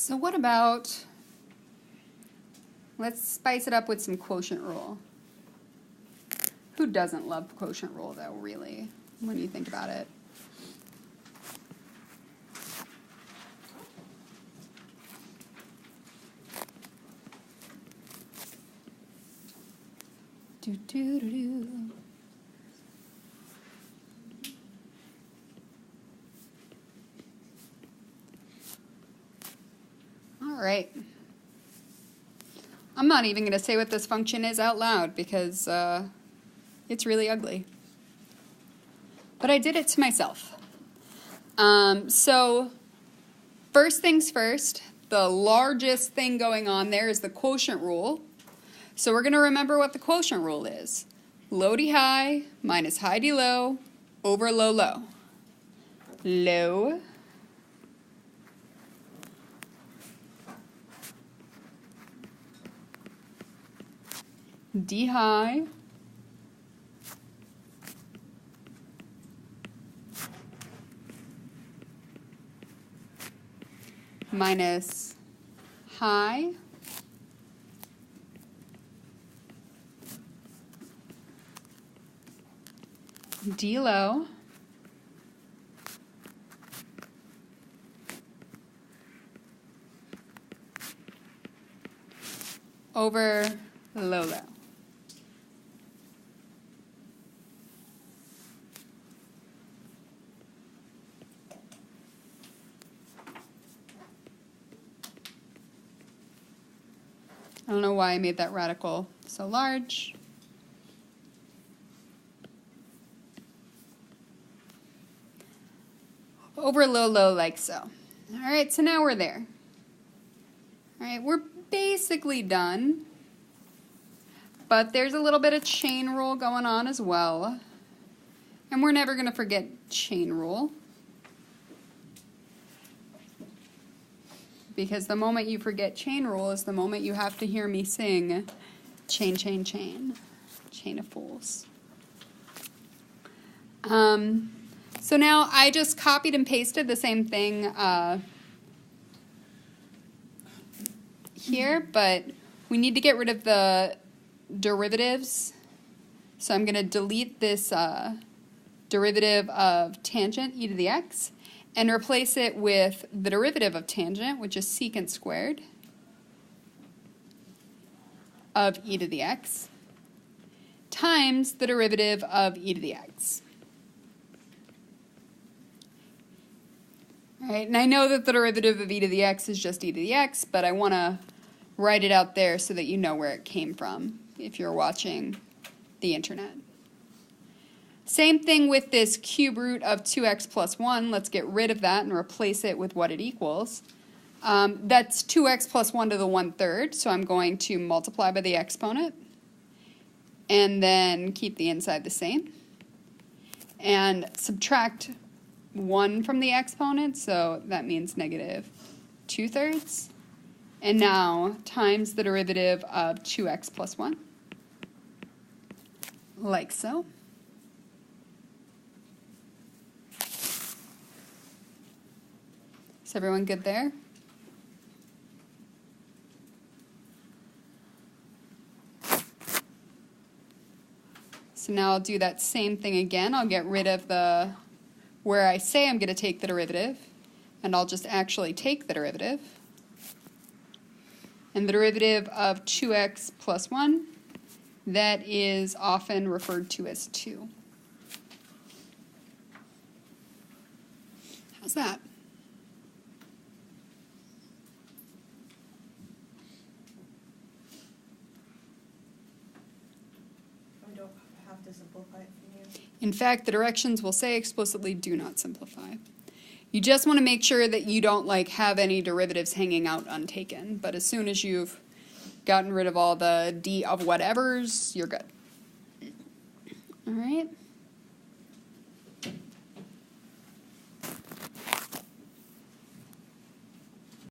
So what about, let's spice it up with some quotient rule. Who doesn't love quotient rule though, really, when you think about it? Do, do, do, do. All right. I'm not even going to say what this function is out loud because it's really ugly. But I did it to myself. So first things first, the largest thing going on there is the quotient rule. So we're going to remember what the quotient rule is. Low D high minus high D low over low low. Low D high minus high D low over low low. I don't know why I made that radical so large. Over low low like so. All right, so now we're there. All right, we're basically done, but there's a little bit of chain rule going on as well, and we're never going to forget chain rule, because the moment you forget chain rule is the moment you have to hear me sing chain, chain, chain, chain of fools. So now I just copied and pasted the same thing here, but we need to get rid of the derivatives. So I'm going to delete this derivative of tangent e to the x and replace it with the derivative of tangent, which is secant squared of e to the x, times the derivative of e to the x. All right, and I know that the derivative of e to the x is just e to the x, but I want to write it out there so that you know where it came from if you're watching the internet. Same thing with this cube root of 2x plus 1. Let's get rid of that and replace it with what it equals. That's 2x plus 1 to the 1/3, so I'm going to multiply by the exponent and then keep the inside the same and subtract 1 from the exponent, so that means negative 2/3. And now times the derivative of 2x plus 1, like so. Is everyone good there? So now I'll do that same thing again. I'll get rid of the where I say I'm going to take the derivative, and I'll just actually take the derivative. And the derivative of 2x plus 1, that is often referred to as 2. How's that? I don't have to simplify it from here. In fact, the directions will say explicitly do not simplify. You just want to make sure that you don't have any derivatives hanging out untaken, but as soon as you've gotten rid of all the d of whatevers, you're good. All right.